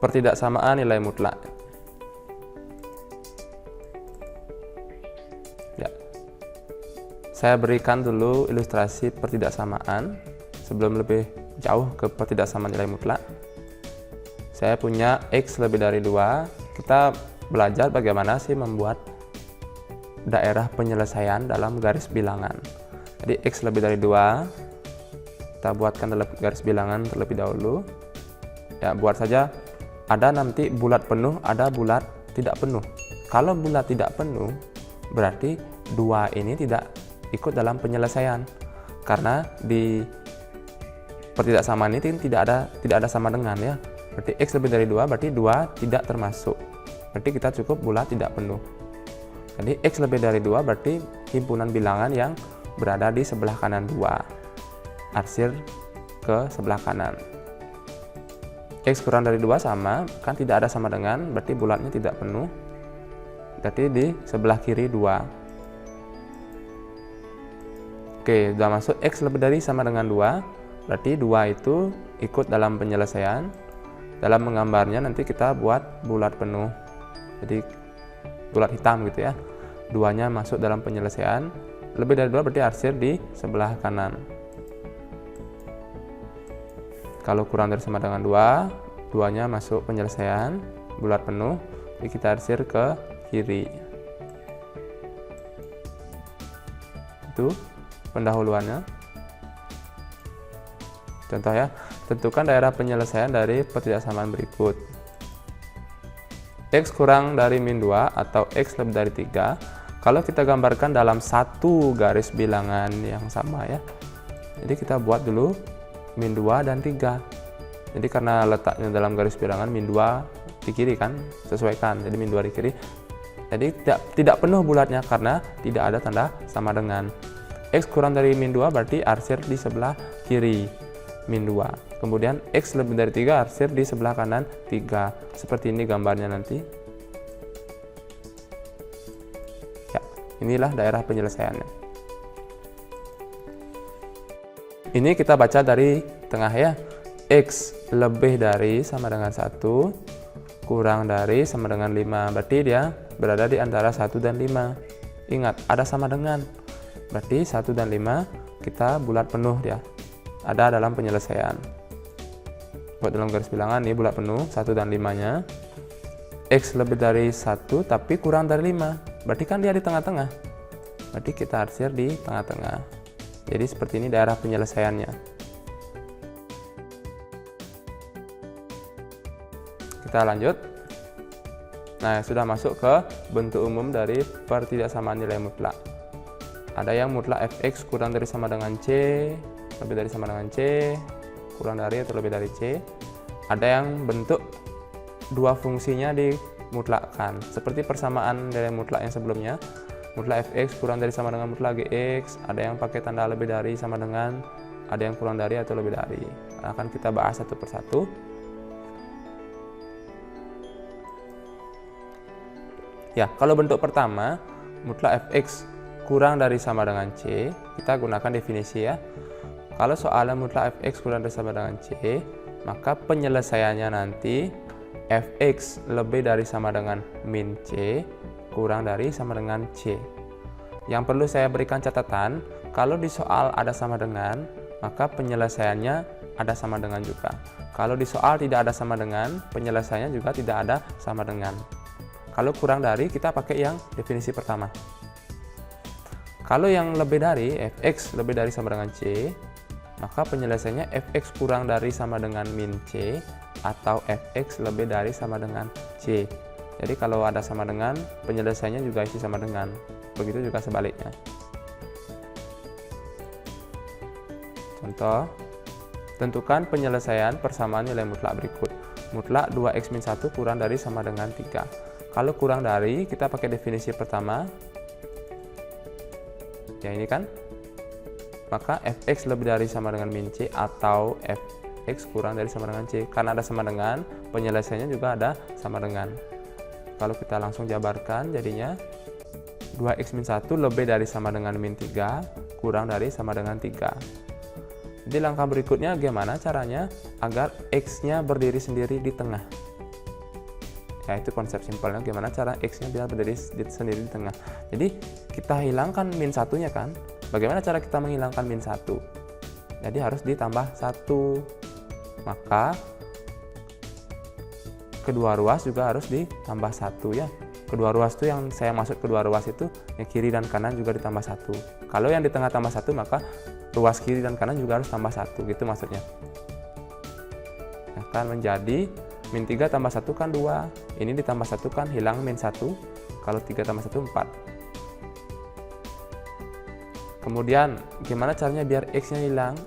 pertidaksamaan nilai mutlak. Ya. Saya berikan dulu ilustrasi pertidaksamaan sebelum lebih jauh ke pertidaksamaan nilai mutlak. Saya punya X lebih dari 2. Kita belajar bagaimana sih membuat daerah penyelesaian dalam garis bilangan. Jadi X lebih dari 2, kita buatkan dalam garis bilangan terlebih dahulu. Ya, buat saja ada nanti bulat penuh, ada bulat tidak penuh. Kalau bulat tidak penuh, berarti 2 ini tidak ikut dalam penyelesaian. Karena di pertidaksamaan ini tidak ada sama dengan, ya. Berarti X lebih dari 2, berarti 2 tidak termasuk. Berarti kita cukup bulat tidak penuh. Jadi X lebih dari 2 berarti himpunan bilangan yang berada di sebelah kanan 2. Arsir ke sebelah kanan. X kurang dari 2 sama, kan tidak ada sama dengan, berarti bulatnya tidak penuh. Berarti di sebelah kiri 2. Oke, sudah masuk. X lebih dari sama dengan 2, berarti 2 itu ikut dalam penyelesaian. Dalam menggambarnya nanti kita buat bulat penuh. Jadi bulat hitam gitu ya. 2-nya masuk dalam penyelesaian. Lebih dari 2 berarti arsir di sebelah kanan. Kalau kurang dari sama dengan 2, 2-nya masuk penyelesaian, bulat penuh, jadi kita arsir ke kiri. Itu pendahuluannya. Contoh ya, tentukan daerah penyelesaian dari pertidaksamaan berikut. X kurang dari min 2 atau X lebih dari 3, kalau kita gambarkan dalam satu garis bilangan yang sama ya. Jadi kita buat dulu min 2 dan 3. Jadi karena letaknya dalam garis bilangan min 2 di kiri kan, sesuaikan. Jadi min 2 di kiri. Jadi tidak penuh bulatnya karena tidak ada tanda sama dengan. X kurang dari min 2 berarti arsir di sebelah kiri min 2. Kemudian X lebih dari 3 arsir di sebelah kanan 3. Seperti ini gambarnya nanti. Ya, inilah daerah penyelesaiannya. Ini kita baca dari tengah ya. X lebih dari sama dengan 1, kurang dari sama dengan 5. Berarti dia berada di antara 1 dan 5. Ingat, ada sama dengan. Berarti 1 dan 5 kita bulat penuh dia. Ada dalam penyelesaian. Buat dalam garis bilangan ini bulat penuh 1 dan 5-nya. X lebih dari 1 tapi kurang dari 5. Berarti kan dia di tengah-tengah. Berarti kita arsir di tengah-tengah. Jadi seperti ini daerah penyelesaiannya. Kita lanjut. Nah, sudah masuk ke bentuk umum dari pertidaksamaan nilai mutlak. Ada yang mutlak fx kurang dari sama dengan c, lebih dari sama dengan c, kurang dari atau lebih dari c. Ada yang bentuk dua fungsinya dimutlakkan, seperti persamaan nilai mutlak yang sebelumnya. Mutlak fx kurang dari sama dengan mutlak gx, ada yang pakai tanda lebih dari sama dengan, ada yang kurang dari atau lebih dari. Akan kita bahas satu persatu. Ya, kalau bentuk pertama, mutlak fx kurang dari sama dengan c, kita gunakan definisi ya. Kalau soalnya mutlak fx kurang dari sama dengan c, maka penyelesaiannya nanti fx lebih dari sama dengan min c, kurang dari sama dengan c. Yang perlu saya berikan catatan, kalau di soal ada sama dengan, maka penyelesaiannya ada sama dengan juga. Kalau di soal tidak ada sama dengan, penyelesaiannya juga tidak ada sama dengan. Kalau kurang dari, kita pakai yang definisi pertama. Kalau yang lebih dari, fx lebih dari sama dengan c, maka penyelesaiannya fx kurang dari sama dengan min c, atau fx lebih dari sama dengan c. Jadi kalau ada sama dengan, penyelesaiannya juga isi sama dengan. Begitu juga sebaliknya. Contoh, tentukan penyelesaian persamaan nilai mutlak berikut. Mutlak 2x-1 kurang dari sama dengan 3. Kalau kurang dari, kita pakai definisi pertama. Ya ini kan. Maka fx lebih dari sama dengan min c atau fx kurang dari sama dengan c. Karena ada sama dengan, penyelesaiannya juga ada sama dengan. Kalau kita langsung jabarkan, jadinya 2x-1 lebih dari sama dengan min 3, kurang dari sama dengan 3. Jadi langkah berikutnya gimana caranya agar x-nya berdiri sendiri di tengah. Ya, itu konsep simpelnya gimana cara X-nya biar berdiri sendiri di tengah. Jadi kita hilangkan min satunya kan. Bagaimana cara kita menghilangkan min 1? Jadi harus ditambah 1. Maka kedua ruas juga harus ditambah 1 ya. Kedua ruas itu yang saya maksud kedua ruas itu yang kiri dan kanan juga ditambah 1. Kalau yang di tengah tambah 1 maka ruas kiri dan kanan juga harus tambah 1 gitu maksudnya. Akan menjadi min 3 tambah 1 kan 2. Ini ditambah 1 kan hilang min 1. Kalau 3 tambah 1 4. Kemudian gimana caranya biar X-nya hilang?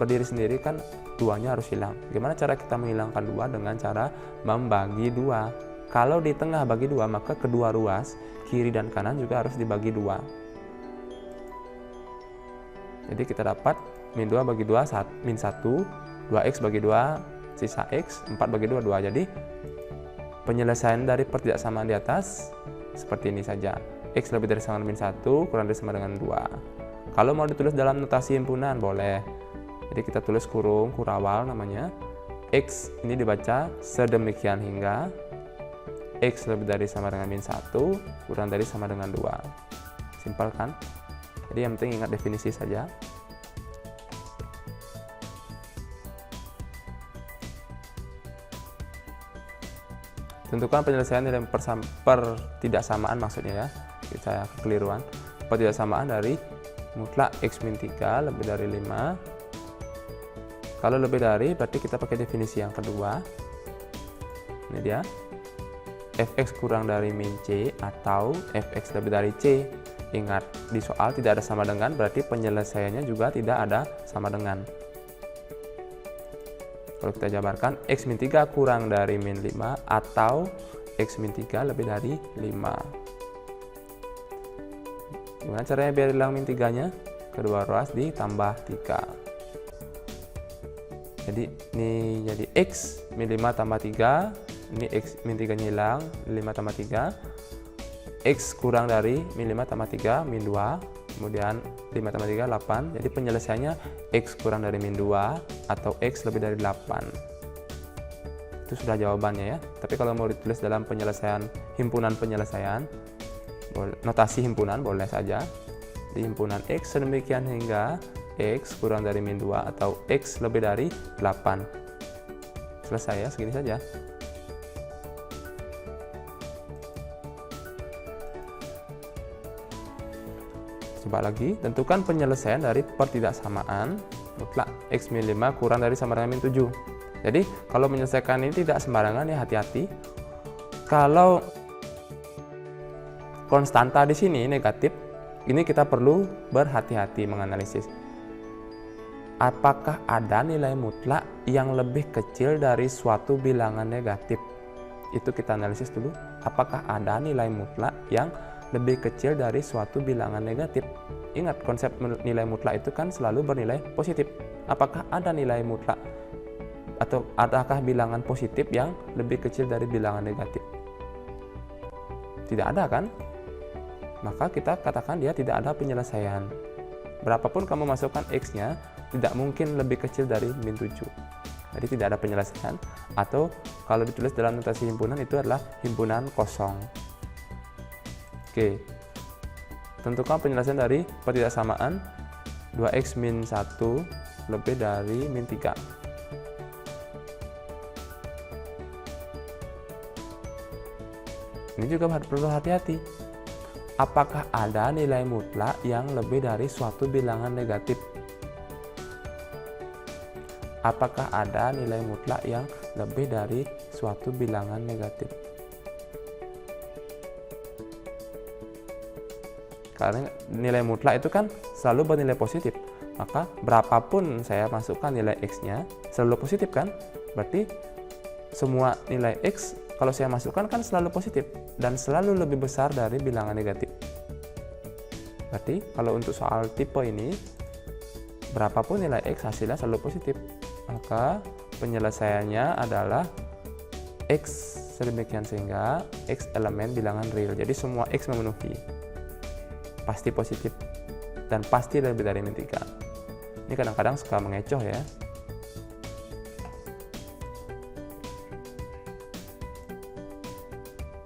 Berdiri sendiri kan 2-nya harus hilang. Gimana cara kita menghilangkan 2? Dengan cara membagi 2. Kalau di tengah bagi 2 maka kedua ruas kiri dan kanan juga harus dibagi 2. Jadi kita dapat min 2 bagi 2 min 1, 2X bagi 2 sisa X, 4 bagi 2 2. Jadi penyelesaian dari pertidaksamaan di atas seperti ini saja. X lebih dari sama min 1 kurang dari sama dengan 2. Kalau mau ditulis dalam notasi himpunan boleh. Jadi kita tulis kurung kurawal namanya. X ini dibaca sedemikian hingga X lebih dari sama dengan min 1 kurang dari sama dengan 2. Simpel kan? Jadi yang penting ingat definisi saja. Tentukan penyelesaian nilai pertidaksamaan maksudnya ya. Saya kekeliruan. Pertidaksamaan dari mutlak X min 3 lebih dari 5. Kalau lebih dari berarti kita pakai definisi yang kedua. Ini dia. Fx kurang dari min C atau Fx lebih dari C. Ingat, di soal tidak ada sama dengan berarti penyelesaiannya juga tidak ada sama dengan. Kalau kita jabarkan X min 3 kurang dari min 5 atau X min 3 lebih dari 5. Gimana caranya biar hilang min 3-nya? Kedua ruas ditambah 3. Jadi ini jadi X min 5 tambah 3. Ini X min 3-nya hilang, 5 tambah 3. X kurang dari min 5 tambah 3, min 2. Kemudian 5 tambah 3, 8. Jadi penyelesaiannya X kurang dari min 2 atau X lebih dari 8. Itu sudah jawabannya ya. Tapi kalau mau ditulis dalam penyelesaian, himpunan penyelesaian, notasi himpunan boleh saja. Di himpunan X sedemikian hingga X kurang dari min 2 atau X lebih dari 8. Selesai ya, segini saja. Coba lagi, tentukan penyelesaian dari pertidaksamaan mutlak X min 5 kurang dari sama dengan min 7. Jadi kalau menyelesaikan ini tidak sembarangan ya, hati-hati. Kalau konstanta di sini negatif, ini kita perlu berhati-hati menganalisis. Apakah ada nilai mutlak yang lebih kecil dari suatu bilangan negatif? Itu kita analisis dulu. Apakah ada nilai mutlak yang lebih kecil dari suatu bilangan negatif? Ingat, konsep nilai mutlak itu kan selalu bernilai positif. Apakah ada nilai mutlak atau adakah bilangan positif yang lebih kecil dari bilangan negatif? Tidak ada kan? Maka kita katakan dia tidak ada penyelesaian. Berapapun kamu masukkan X-nya, tidak mungkin lebih kecil dari min 7. Jadi tidak ada penyelesaian, atau kalau ditulis dalam notasi himpunan itu adalah himpunan kosong. Oke. Tentukan penyelesaian dari pertidaksamaan 2X min 1 lebih dari min 3. Ini juga perlu hati-hati. Apakah ada nilai mutlak yang lebih dari suatu bilangan negatif? Apakah ada nilai mutlak yang lebih dari suatu bilangan negatif? Karena nilai mutlak itu kan selalu bernilai positif. Maka berapapun saya masukkan nilai X-nya selalu positif kan? Berarti semua nilai X kalau saya masukkan kan selalu positif dan selalu lebih besar dari bilangan negatif. Berarti kalau untuk soal tipe ini, berapapun nilai X hasilnya selalu positif. Maka penyelesaiannya adalah X sedemikian sehingga X elemen bilangan real. Jadi semua X memenuhi. Pasti positif dan pasti lebih dari min 3. Ini kadang-kadang suka mengecoh ya.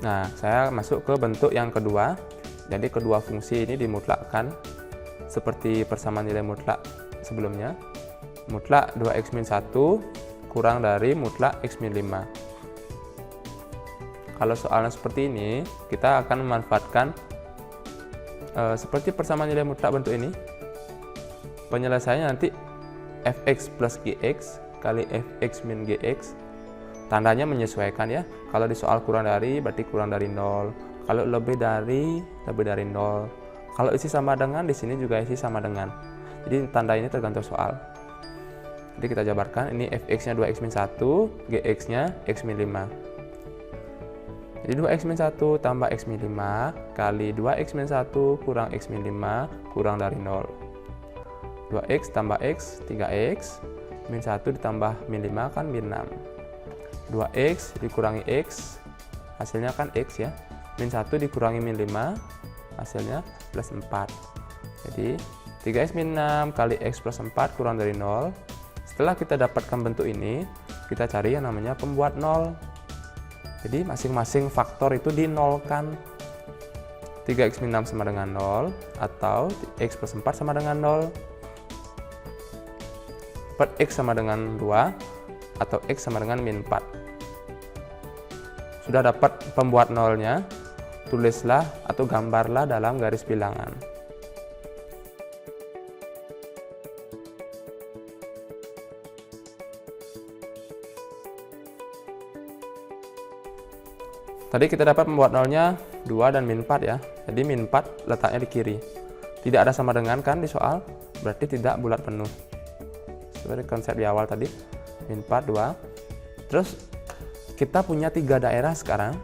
Nah, saya masuk ke bentuk yang kedua. Jadi kedua fungsi ini dimutlakkan seperti persamaan nilai mutlak sebelumnya. Mutlak 2x-1 kurang dari mutlak x-5. Kalau soalnya seperti ini, kita akan memanfaatkan seperti persamaan nilai mutlak bentuk ini. Penyelesaiannya nanti fx plus gx kali fx min gx. Tandanya menyesuaikan ya. Kalau di soal kurang dari berarti kurang dari 0. Kalau lebih dari 0. Kalau isi sama dengan, di sini juga isi sama dengan. Jadi tanda ini tergantung soal. Jadi kita jabarkan, ini fx-nya 2x-1, gx-nya x-5. Jadi 2x-1 tambah x-5 kali 2x-1 kurang x-5 kurang dari 0. 2x tambah x, 3x, min 1 ditambah min 5 kan min 6. 2x dikurangi x, hasilnya kan x ya. Min 1 dikurangi min 5, hasilnya plus 4. Jadi 3x min 6 kali x plus 4 kurang dari 0. Setelah kita dapatkan bentuk ini, kita cari yang namanya pembuat 0. Jadi masing-masing faktor itu dinolkan. 3x min 6 sama dengan 0, atau x plus 4 sama dengan 0. 4x sama dengan 2, atau x sama dengan min 4. Sudah dapat pembuat nolnya, tulislah atau gambarlah dalam garis bilangan. Tadi kita dapat pembuat nolnya 2 dan min 4 ya. Jadi min 4 letaknya di kiri. Tidak ada sama dengan kan di soal, berarti tidak bulat penuh. Seperti konsep di awal tadi, min 4, 2. Terus kita punya 3 daerah sekarang.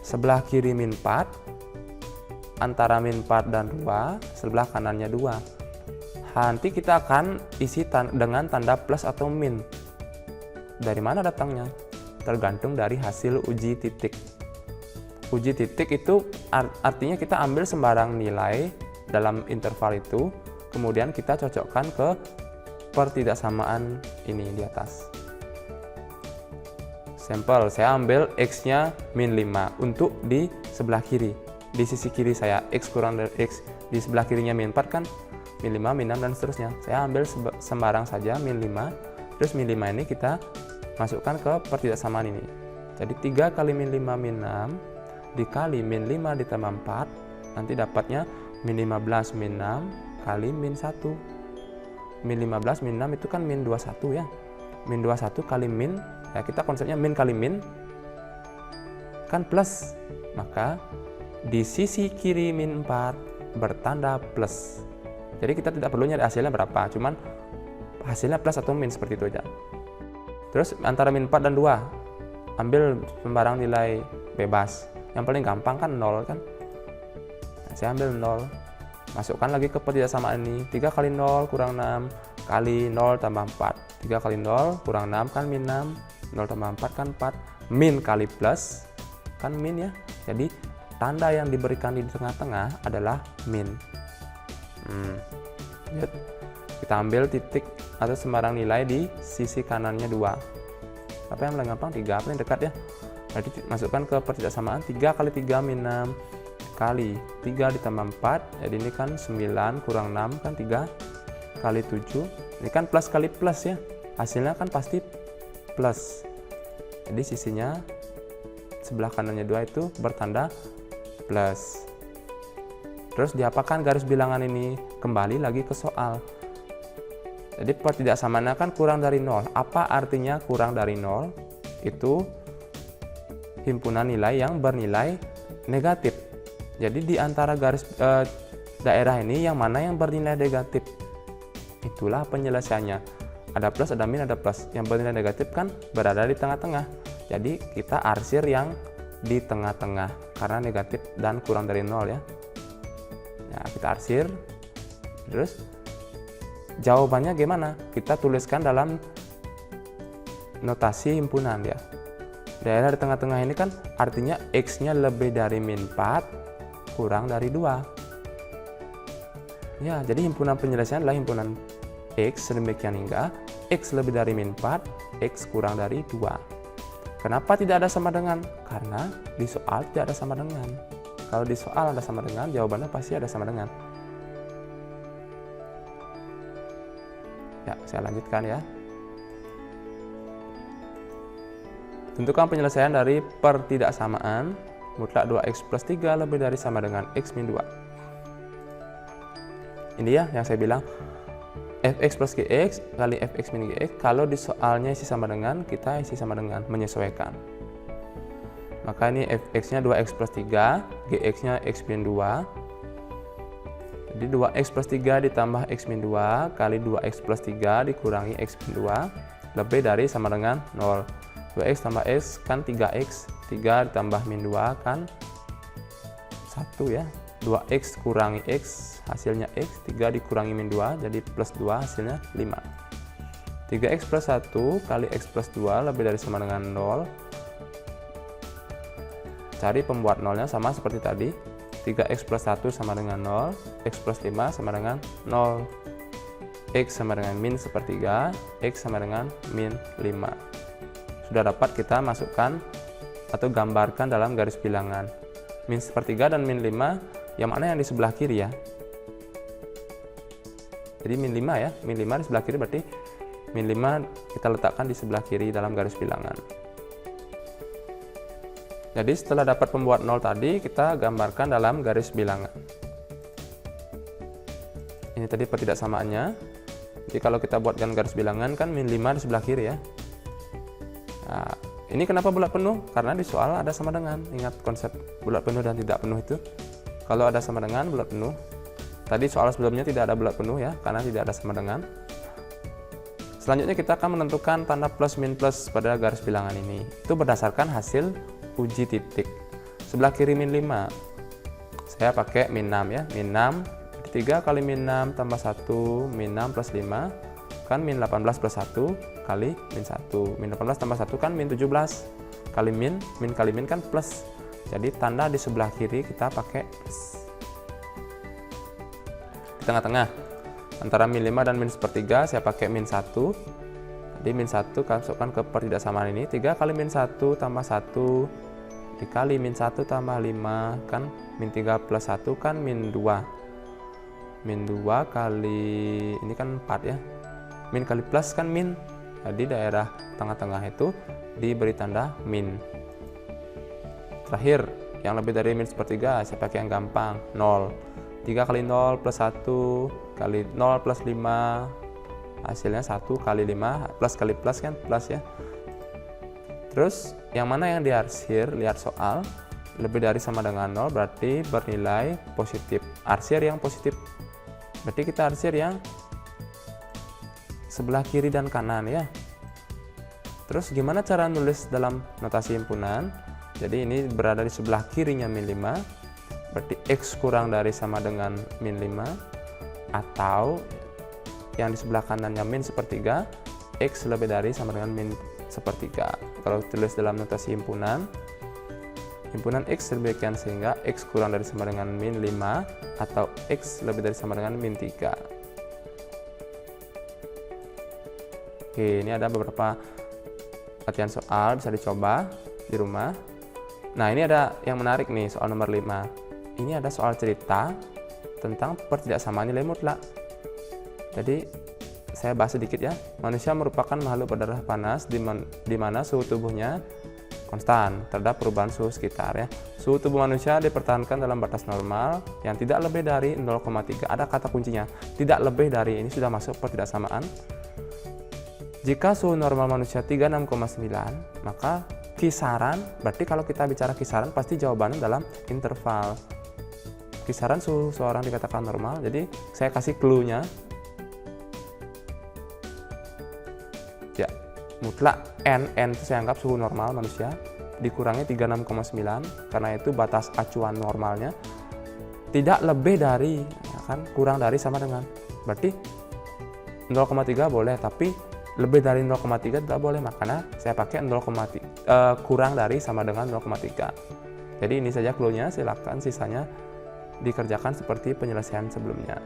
Sebelah kiri min 4, antara min 4 dan 2, sebelah kanannya 2. Nanti kita akan isi dengan tanda plus atau min. Dari mana datangnya? Tergantung dari hasil uji titik. Uji titik itu artinya kita ambil sembarang nilai dalam interval itu, kemudian kita cocokkan ke pertidaksamaan ini di atas. Sampel, saya ambil x-nya min 5 untuk di sebelah kiri. Di sisi kiri saya, x kurang dari x. Di sebelah kirinya min 4 kan, min 5, min 6, dan seterusnya. Saya ambil sembarang saja min 5, terus min 5 ini kita masukkan ke pertidaksamaan ini. Jadi 3 kali min 5 min 6 dikali min 5 ditambah 4, nanti dapatnya min 15 min 6 kali min 1. Min 15 min 6 itu kan min 21 ya. Min 21 kali min, ya kita konsepnya min kali min kan plus, maka di sisi kiri min 4 bertanda plus. Jadi kita tidak perlu nyari hasilnya berapa, cuman hasilnya plus atau min, seperti itu aja. Terus antara min 4 dan 2 ambil sembarang nilai bebas. Yang paling gampang kan 0 kan. Nah, saya ambil 0, masukkan lagi ke pertidaksamaan ini. 3 kali 0 kurang 6 kali 0 tambah 4. 3 kali 0 kurang 6 kan min 6, 0 tambah 4 kan 4, min kali plus kan min ya. Jadi tanda yang diberikan di tengah-tengah adalah min. Lihat. Kita ambil titik atau sembarang nilai di sisi kanannya 2. Apa yang paling gampang? 3, apa yang dekat ya. Berarti masukkan ke pertidaksamaan. 3 kali 3 min 6 kali 3 ditambah 4, jadi ini kan 9 kurang 6 kan 3 kali 7, ini kan plus kali plus ya, hasilnya kan pasti plus. Jadi sisinya sebelah kanannya 2 itu bertanda plus. Terus diapakan garis bilangan ini? Kembali lagi ke soal. Jadi pertidaksamaannya kan kurang dari 0. Apa artinya kurang dari 0? Itu himpunan nilai yang bernilai negatif. Jadi di antara garis daerah ini yang mana yang bernilai negatif? Itulah penyelesaiannya. Ada plus, ada min, ada plus. Yang bernilai negatif kan berada di tengah-tengah. Jadi kita arsir yang di tengah-tengah karena negatif dan kurang dari 0 ya. Nah, kita arsir. Terus jawabannya gimana? Kita tuliskan dalam notasi himpunan ya. Daerah di tengah-tengah ini kan artinya X-nya lebih dari min 4 kurang dari 2. Ya, jadi himpunan penyelesaian adalah himpunan X sedemikian hingga X lebih dari min 4, X kurang dari 2. Kenapa tidak ada sama dengan? Karena di soal tidak ada sama dengan. Kalau di soal ada sama dengan, jawabannya pasti ada sama dengan. Ya, saya lanjutkan ya. Tentukan penyelesaian dari pertidaksamaan mutlak 2x plus 3 lebih dari sama dengan x min 2. Ini ya yang saya bilang, fx plus gx kali fx min gx. Kalau di soalnya isi sama dengan, kita isi sama dengan, menyesuaikan. Maka ini fx-nya 2x plus 3, gx-nya x min 2. Jadi 2x plus 3 ditambah x min 2 kali 2x plus 3 dikurangi x min 2 lebih dari sama dengan 0. 2x tambah x kan 3x, 3 ditambah min 2 kan 1 ya. 2x kurangi x hasilnya x, 3 dikurangi min 2 jadi plus 2 hasilnya 5. 3x plus 1 kali x plus 2 lebih dari sama dengan 0. Cari pembuat nolnya sama seperti tadi. 3x plus 1 sama dengan 0, x plus 5 sama dengan 0, x sama dengan min sepertiga, x sama dengan min 5. Sudah dapat kita masukkan atau gambarkan dalam garis bilangan. Min sepertiga dan min 5, yang mana yang di sebelah kiri ya. Jadi min 5 ya, min 5 di sebelah kiri berarti min 5 kita letakkan di sebelah kiri dalam garis bilangan. Jadi setelah dapat pembuat 0 tadi, kita gambarkan dalam garis bilangan. Ini tadi pertidaksamaannya. Jadi kalau kita buatkan garis bilangan kan min 5 di sebelah kiri ya. Nah, ini kenapa bulat penuh? Karena di soal ada sama dengan. Ingat konsep bulat penuh dan tidak penuh itu. Kalau ada sama dengan, bulat penuh. Tadi soal sebelumnya tidak ada bulat penuh ya, karena tidak ada sama dengan. Selanjutnya kita akan menentukan tanda plus min plus pada garis bilangan ini. Itu berdasarkan hasil uji titik. Sebelah kiri min 5. Saya pakai min 6 ya. Min 6, 3 kali min 6 tambah 1, min 6 plus 5. Kan min 18 plus 1 kali min 1. Min 18 tambah 1 kan min 17. Kali min kali min kan plus. Jadi tanda di sebelah kiri kita pakai plus. Di tengah-tengah. Antara min 5 dan min sepertiga saya pakai min 1. Jadi min 1 masukkan ke pertidaksamaan ini. 3 kali min 1 tambah 1 dikali min 1 tambah 5 kan min 3 plus 1 kan min 2. Min 2 kali ini kan 4 ya. Min kali plus kan min. Jadi daerah tengah-tengah itu diberi tanda min. Terakhir, yang lebih dari min sepertiga saya pakai yang gampang, 0. 3 kali 0 plus 1 kali 0 plus 5 hasilnya 1 kali 5 plus kali plus kan plus ya. Terus yang mana yang diarsir, lihat soal lebih dari sama dengan 0 berarti bernilai positif. Arsir yang positif berarti kita arsir yang sebelah kiri dan kanan ya. Terus gimana cara nulis dalam notasi himpunan? Jadi ini berada di sebelah kirinya min 5 berarti x kurang dari sama dengan min 5, atau yang di sebelah kanannya min sepertiga, x lebih dari sama dengan min sepertiga. Kalau tulis dalam notasi himpunan x demikian sehingga x kurang dari sama dengan min 5 atau x lebih dari sama dengan min 3. Oke, ini ada beberapa latihan soal bisa dicoba di rumah. Nah, ini ada yang menarik nih, soal nomor 5. Ini ada soal cerita tentang pertidaksamaan nilai mutlak. Jadi saya bahas sedikit ya. Manusia merupakan makhluk berdarah panas di mana suhu tubuhnya konstan terhadap perubahan suhu sekitar ya. Suhu tubuh manusia dipertahankan dalam batas normal yang tidak lebih dari 0,3. Ada kata kuncinya, tidak lebih dari, ini sudah masuk pertidaksamaan. Jika suhu normal manusia 36,9, maka kisaran, berarti kalau kita bicara kisaran pasti jawabannya dalam interval. Kisaran suhu seorang dikatakan normal, jadi saya kasih clue-nya. Ya, mutlak n itu saya anggap suhu normal manusia, dikurangi 36,9, karena itu batas acuan normalnya. Tidak lebih dari, ya kan, kurang dari sama dengan. Berarti 0,3 boleh, tapi lebih dari 0,3 tidak boleh, makanya saya pakai kurang dari sama dengan 0,3. Jadi ini saja clue-nya, silakan sisanya dikerjakan seperti penyelesaian sebelumnya.